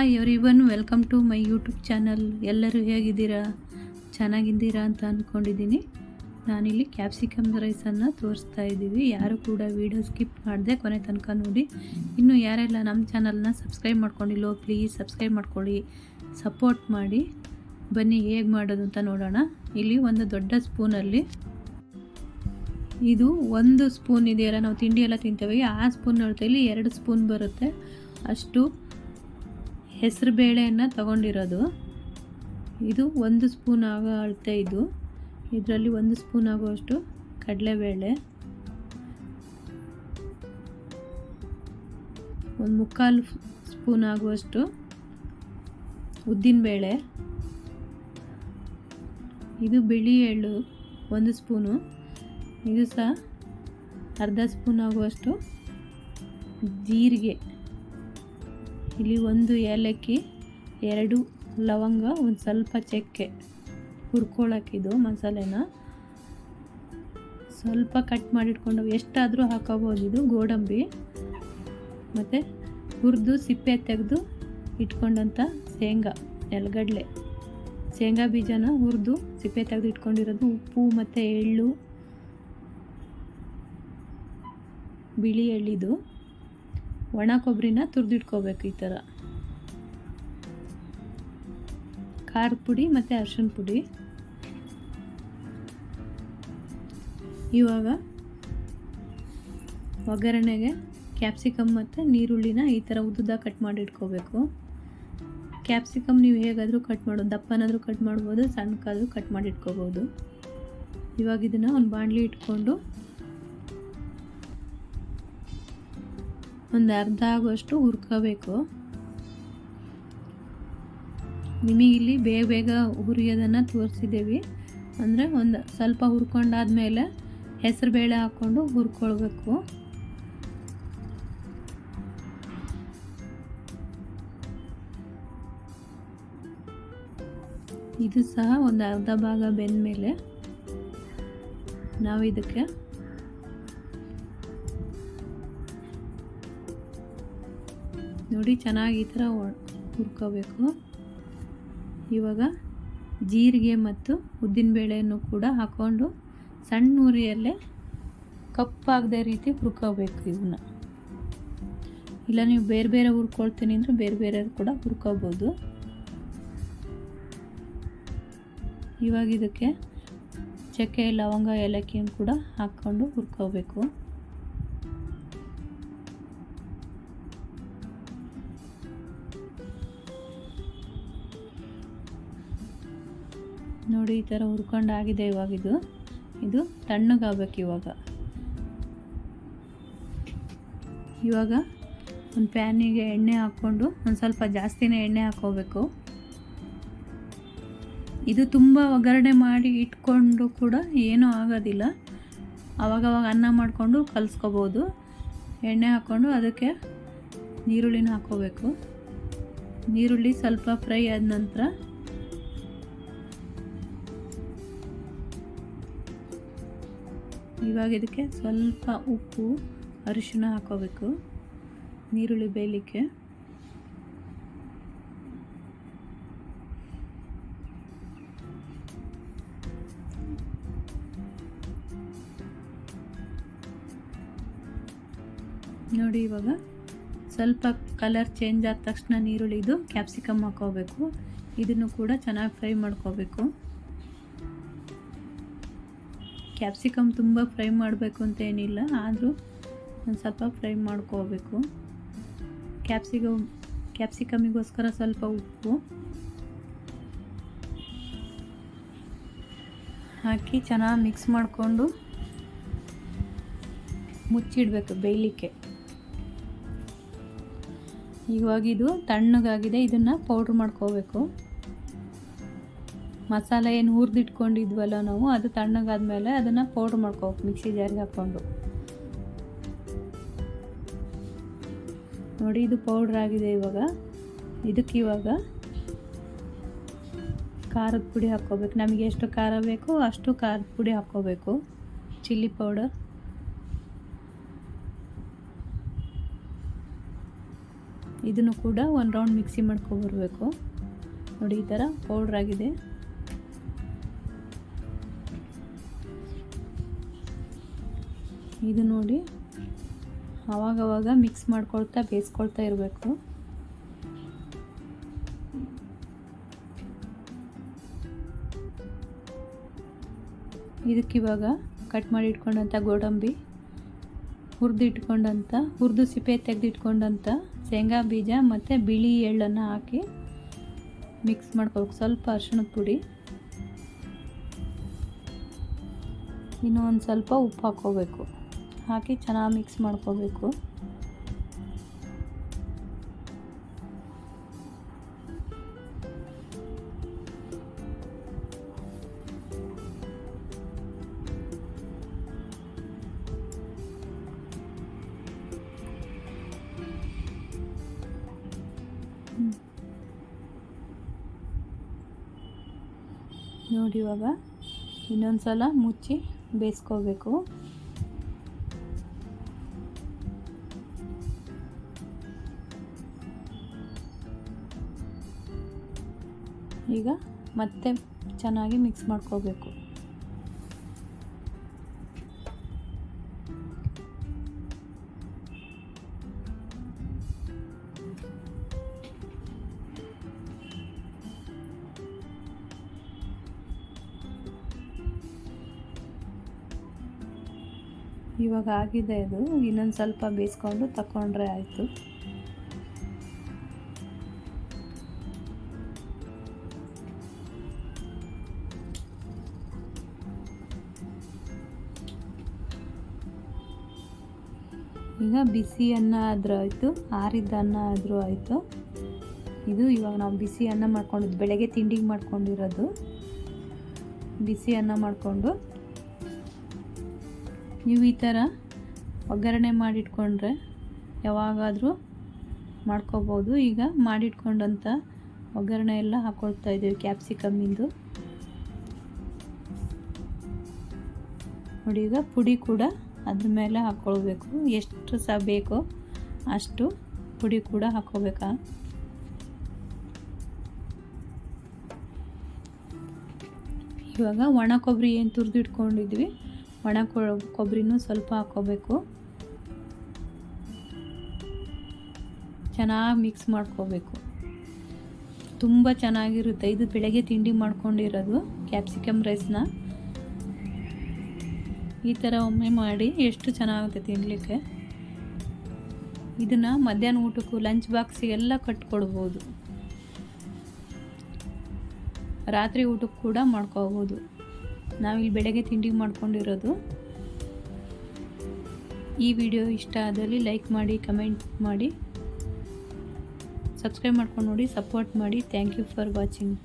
Hi everyone, welcome to my YouTube channel. ಎಲ್ಲರೂ ಹೇಗಿದ್ದೀರಾ? ಚೆನ್ನಾಗಿದ್ದೀರಾ ಅಂತ ಅಂದ್ಕೊಂಡಿದ್ದೀನಿ. ನಾನಿಲ್ಲಿ ಕ್ಯಾಪ್ಸಿಕಮ್ ರೈಸನ್ನು ತೋರಿಸ್ತಾ ಇದ್ದೀವಿ. ಯಾರು ಕೂಡ ವಿಡಿಯೋ ಸ್ಕಿಪ್ ಮಾಡದೆ ಕೊನೆ ತನಕ ನೋಡಿ. ಇನ್ನು ಯಾರೆಲ್ಲ ನಮ್ಮ ಚಾನಲ್ನ ಸಬ್ಸ್ಕ್ರೈಬ್ ಮಾಡ್ಕೊಂಡಿಲ್ಲೋ ಪ್ಲೀಸ್ ಸಬ್ಸ್ಕ್ರೈಬ್ ಮಾಡ್ಕೊಳ್ಳಿ, ಸಪೋರ್ಟ್ ಮಾಡಿ. ಬನ್ನಿ ಹೇಗೆ ಮಾಡೋದು ಅಂತ ನೋಡೋಣ. ಇಲ್ಲಿ ಒಂದು ದೊಡ್ಡ ಸ್ಪೂನಲ್ಲಿ, ಇದು ಒಂದು ಸ್ಪೂನ್ ಇದೆಯಲ್ಲ, ನಾವು ತಿಂಡಿ ಎಲ್ಲ ತಿಂತೇವೆ, ಆ ಸ್ಪೂನ್ ಅಳತೆಯಲ್ಲಿ 2 ಸ್ಪೂನ್ ಬರುತ್ತೆ ಅಷ್ಟು ಹೆಸರು ಬೇಳೆಯನ್ನು ತಗೊಂಡಿರೋದು. ಇದು 1 ಸ್ಪೂನ್ ಆಗೋ ಅಳತೆ. ಇದರಲ್ಲಿ 1 ಸ್ಪೂನ್ ಆಗುವಷ್ಟು ಕಡಲೆಬೇಳೆ, 1/4 ಸ್ಪೂನ್ ಆಗುವಷ್ಟು ಉದ್ದಿನಬೇಳೆ, ಇದು ಬಿಳಿ ಎಳ್ಳು 1 ಸ್ಪೂನು, ಇದು ಸಹ ಅರ್ಧ ಸ್ಪೂನ್ ಆಗುವಷ್ಟು ಜೀರಿಗೆ, ಇಲ್ಲಿ 1 ಏಲಕ್ಕಿ, 2 ಲವಂಗ, ಒಂದು ಸ್ವಲ್ಪ ಚಕ್ಕೆ ಹುರ್ಕೊಳ್ಳೋಕ್ಕಿದು ಮಸಾಲೆನ ಸ್ವಲ್ಪ ಕಟ್ ಮಾಡಿಟ್ಕೊಂಡು ಎಷ್ಟಾದರೂ ಹಾಕೋಬೋದು. ಇದು ಗೋಡಂಬಿ ಮತ್ತು ಹುರಿದು ಸಿಪ್ಪೆ ತೆಗೆದು ಇಟ್ಕೊಂಡಂಥ ನೆಲಗಡಲೆ ಶೇಂಗಾ ಬೀಜನ ಹುರಿದು ಸಿಪ್ಪೆ ತೆಗೆದು ಇಟ್ಕೊಂಡಿರೋದು, ಉಪ್ಪು ಮತ್ತು ಎಳ್ಳು, ಬಿಳಿ ಎಳ್ಳಿದು, ಒಣ ಕೊಬ್ಬರಿನ ತುರಿದಿಟ್ಕೋಬೇಕು. ಈ ಥರ ಖಾರದ ಪುಡಿ ಮತ್ತು ಅರಿಶಿನ ಪುಡಿ. ಇವಾಗ ಒಗ್ಗರಣೆಗೆ ಕ್ಯಾಪ್ಸಿಕಮ್ ಮತ್ತು ನೀರುಳ್ಳಿನ ಈ ಥರ ಉದ್ದುದ ಕಟ್ ಮಾಡಿ ಇಟ್ಕೋಬೇಕು. ಕ್ಯಾಪ್ಸಿಕಮ್ ನೀವು ಹೇಗಾದರೂ ಕಟ್ ಮಾಡೋದು, ದಪ್ಪನಾದರೂ ಕಟ್ ಮಾಡ್ಬೋದು, ಸಣ್ಣಕ್ಕಾದರೂ ಕಟ್ ಮಾಡಿ ಇಟ್ಕೋಬೋದು. ಇವಾಗ ಇದನ್ನು ಒಂದು ಬಾಣಲಿ ಇಟ್ಕೊಂಡು ಒಂದು ಅರ್ಧ ಆಗುವಷ್ಟು ಹುರ್ಕೋಬೇಕು. ನಿಮಗಿಲ್ಲಿ ಬೇಗ ಹುರಿಯೋದನ್ನು ತೋರಿಸಿದ್ದೀವಿ. ಅಂದರೆ ಒಂದು ಸ್ವಲ್ಪ ಹುರ್ಕೊಂಡಾದ್ಮೇಲೆ ಹೆಸರು ಬೇಳೆ ಹಾಕ್ಕೊಂಡು ಹುರ್ಕೊಳ್ಬೇಕು. ಇದು ಸಹ ಒಂದು ಅರ್ಧ ಭಾಗ ಬೆಂದ ಮೇಲೆ ನಾವು ಇದಕ್ಕೆ ನೋಡಿ ಚೆನ್ನಾಗಿ ಈ ಥರ ಹುರ್ಕೋಬೇಕು. ಇವಾಗ ಜೀರಿಗೆ ಮತ್ತು ಉದ್ದಿನಬೇಳೆಯನ್ನು ಕೂಡ ಹಾಕ್ಕೊಂಡು ಸಣ್ಣ ಉರಿಯಲ್ಲೇ ಕಪ್ಪಾಗದೆ ರೀತಿ ಹುರ್ಕೋಬೇಕು. ಇವನ್ನ ಇಲ್ಲ ನೀವು ಬೇರೆ ಬೇರೆ ಹುರ್ಕೊಳ್ತೀನಿ ಅಂದರೆ ಬೇರೆ ಬೇರೆ ಕೂಡ ಹುರ್ಕೋಬೋದು. ಇವಾಗ ಇದಕ್ಕೆ ಚಕ್ಕೆ, ಲವಂಗ, ಏಲಕ್ಕಿಯನ್ನು ಕೂಡ ಹಾಕ್ಕೊಂಡು ಹುರ್ಕೋಬೇಕು. ನೋಡಿ ಈ ಥರ ಹುರ್ಕೊಂಡಾಗಿದೆ. ಇವಾಗ ಇದು ತಣ್ಣಗಾಗಬೇಕು. ಇವಾಗ ಒಂದು ಪ್ಯಾನಿಗೆ ಎಣ್ಣೆ ಹಾಕ್ಕೊಂಡು ಒಂದು ಸ್ವಲ್ಪ ಜಾಸ್ತಿನೇ ಎಣ್ಣೆ ಹಾಕ್ಕೋಬೇಕು. ಇದು ತುಂಬ ಒಗ್ಗರಣೆ ಮಾಡಿ ಇಟ್ಕೊಂಡು ಕೂಡ ಏನೂ ಆಗೋದಿಲ್ಲ. ಆವಾಗವಾಗ ಅನ್ನ ಮಾಡಿಕೊಂಡು ಕಲಿಸ್ಕೋಬೋದು. ಎಣ್ಣೆ ಹಾಕ್ಕೊಂಡು ಅದಕ್ಕೆ ನೀರುಳ್ಳಿನ ಹಾಕ್ಕೋಬೇಕು. ನೀರುಳ್ಳಿ ಸ್ವಲ್ಪ ಫ್ರೈ ಆದ ನಂತರ ಇವಾಗ ಇದಕ್ಕೆ ಸ್ವಲ್ಪ ಉಪ್ಪು, ಅರಿಶಿನ ಹಾಕೋಬೇಕು ನೀರುಳ್ಳಿ ಬೇಯಲಿಕ್ಕೆ. ನೋಡಿ ಇವಾಗ ಸ್ವಲ್ಪ ಕಲರ್ ಚೇಂಜ್ ಆದ ತಕ್ಷಣ ನೀರುಳ್ಳಿದು ಕ್ಯಾಪ್ಸಿಕಮ್ ಹಾಕೋಬೇಕು. ಇದನ್ನು ಕೂಡ ಚೆನ್ನಾಗಿ ಫ್ರೈ ಮಾಡ್ಕೋಬೇಕು. ಕ್ಯಾಪ್ಸಿಕಮ್ ತುಂಬ ಫ್ರೈ ಮಾಡಬೇಕು ಅಂತ ಏನಿಲ್ಲ, ಆದರೂ ಒಂದು ಸ್ವಲ್ಪ ಫ್ರೈ ಮಾಡ್ಕೋಬೇಕು. ಕ್ಯಾಪ್ಸಿಕಮಿಗೋಸ್ಕರ ಸ್ವಲ್ಪ ಉಪ್ಪು ಹಾಕಿ ಚೆನ್ನಾಗಿ ಮಿಕ್ಸ್ ಮಾಡಿಕೊಂಡು ಮುಚ್ಚಿಡಬೇಕು ಬೇಯಲಿಕ್ಕೆ. ಇವಾಗ ಇದು ತಣ್ಣಗಾಗಿದೆ. ಇದನ್ನು ಪೌಡ್ರ್ ಮಾಡ್ಕೋಬೇಕು. ಮಸಾಲೆ ಏನು ಹುರಿದಿಟ್ಕೊಂಡಿದ್ವಲ್ಲ ನಾವು, ಅದು ತಣ್ಣಗಾದ್ಮೇಲೆ ಅದನ್ನು ಪೌಡ್ರ್ ಮಾಡ್ಕೋಬೇಕು ಮಿಕ್ಸಿ ಜಾರಿಗೆ ಹಾಕ್ಕೊಂಡು. ನೋಡಿ ಇದು ಪೌಡ್ರ್ ಆಗಿದೆ. ಇವಾಗ ಖಾರದ ಪುಡಿ ಹಾಕ್ಕೋಬೇಕು. ನಮಗೆ ಎಷ್ಟು ಖಾರ ಬೇಕೋ ಅಷ್ಟು ಖಾರದ ಪುಡಿ ಹಾಕ್ಕೋಬೇಕು. ಚಿಲ್ಲಿ ಪೌಡರ್, ಇದನ್ನು ಕೂಡ ಒಂದು ರೌಂಡ್ ಮಿಕ್ಸಿ ಮಾಡ್ಕೊಬರ್ಬೇಕು. ನೋಡಿ ಈ ಥರ ಪೌಡ್ರ್ ಆಗಿದೆ. ಇದು ನೋಡಿ ಆವಾಗವಾಗ ಮಿಕ್ಸ್ ಮಾಡ್ಕೊಳ್ತಾ ಬೇಯಿಸ್ಕೊಳ್ತಾ ಇರಬೇಕು. ಇದಕ್ಕಿವಾಗ ಕಟ್ ಮಾಡಿ ಇಟ್ಕೊಂಡಂಥ ಗೋಡಂಬಿ, ಹುರಿದು ಸಿಪ್ಪೆ ತೆಗೆದಿಟ್ಕೊಂಡಂಥ ಶೇಂಗಾ ಬೀಜ ಮತ್ತು ಬಿಳಿ ಎಳ್ಳನ್ನು ಹಾಕಿ ಮಿಕ್ಸ್ ಮಾಡ್ಕೋಬೇಕು. ಸ್ವಲ್ಪ ಅರಿಶಿಣದ ಪುಡಿ, ಇನ್ನೂ ಒಂದು ಸ್ವಲ್ಪ ಉಪ್ಪು ಹಾಕ್ಕೋಬೇಕು. ಹಾಕಿ ಚೆನ್ನಾಗಿ ಮಿಕ್ಸ್ ಮಾಡ್ಕೋಬೇಕು. ನೋಡಿ ಇವಾಗ ಇನ್ನೊಂದು ಸಲ ಮುಚ್ಚಿ ಬೇಯಿಸ್ಕೋಬೇಕು. ಈಗ ಮತ್ತೆ ಚೆನ್ನಾಗಿ ಮಿಕ್ಸ್ ಮಾಡ್ಕೋಬೇಕು. ಇವಾಗ ಆಗಿದೆ. ಇದು ಇನ್ನೊಂದು ಸ್ವಲ್ಪ ಬೇಯಿಸ್ಕೊಂಡು ತಗೊಂಡ್ರೆ ಆಯಿತು. ಈಗ ಬಿಸಿ ಅನ್ನ ಆದರೂ ಆಯಿತು, ಆರಿದ್ದ ಅನ್ನ ಆದರೂ ಆಯಿತು. ಇದು ಇವಾಗ ನಾವು ಬಿಸಿ ಅನ್ನ ಮಾಡ್ಕೊಂಡಿದ್ದು, ಬೆಳಗ್ಗೆ ತಿಂಡಿಗೆ ಮಾಡ್ಕೊಂಡಿರೋದು ಬಿಸಿ ಅನ್ನ ಮಾಡಿಕೊಂಡು ನೀವು ಈ ಥರ ಒಗ್ಗರಣೆ ಮಾಡಿಟ್ಕೊಂಡ್ರೆ ಯಾವಾಗಾದರೂ ಮಾಡ್ಕೋಬೋದು. ಈಗ ಮಾಡಿಟ್ಕೊಂಡಂಥ ಒಗ್ಗರಣೆ ಎಲ್ಲ ಹಾಕ್ಕೊಳ್ತಾ ಇದ್ದೀವಿ ಕ್ಯಾಪ್ಸಿಕಮ್ಮಿಂದು. ನೋಡಿ ಈಗ ಪುಡಿ ಕೂಡ ಅದ್ರ ಮೇಲೆ ಹಾಕ್ಕೊಳ್ಬೇಕು. ಎಷ್ಟು ಸಹ ಬೇಕೋ ಅಷ್ಟು ಪುಡಿ ಕೂಡ ಹಾಕ್ಕೋಬೇಕಾ. ಇವಾಗ ಒಣ ಕೊಬ್ಬರಿ ಏನು ತುರಿದಿಟ್ಕೊಂಡಿದ್ವಿ, ಒಣ ಕೊಬ್ಬರಿನೂ ಸ್ವಲ್ಪ ಹಾಕ್ಕೋಬೇಕು. ಚೆನ್ನಾಗಿ ಮಿಕ್ಸ್ ಮಾಡ್ಕೋಬೇಕು. ತುಂಬ ಚೆನ್ನಾಗಿರುತ್ತೆ. ಇದು ಬೆಳಗ್ಗೆ ತಿಂಡಿ ಮಾಡ್ಕೊಂಡಿರೋದು ಕ್ಯಾಪ್ಸಿಕಮ್ ರೈಸ್ನ. ಈ ಥರ ಒಮ್ಮೆ ಮಾಡಿ ಎಷ್ಟು ಚೆನ್ನಾಗುತ್ತೆ ತಿನ್ನಲಿಕ್ಕೆ. ಇದನ್ನು ಮಧ್ಯಾಹ್ನ ಊಟಕ್ಕೂ ಲಂಚ್ ಬಾಕ್ಸಿಗೆಲ್ಲ ಕಟ್ಕೊಡ್ಬೋದು. ರಾತ್ರಿ ಊಟಕ್ಕೆ ಕೂಡ ಮಾಡ್ಕೋಬೋದು. ನಾವಿಲ್ಲಿ ಬೆಳಗ್ಗೆ ತಿಂಡಿ ಮಾಡ್ಕೊಂಡಿರೋದು. ಈ ವಿಡಿಯೋ ಇಷ್ಟ ಆದಲ್ಲಿ ಲೈಕ್ ಮಾಡಿ, ಕಮೆಂಟ್ ಮಾಡಿ, ಸಬ್ಸ್ಕ್ರೈಬ್ ಮಾಡ್ಕೊಂಡು ನೋಡಿ, ಸಪೋರ್ಟ್ ಮಾಡಿ. Thank you for watching.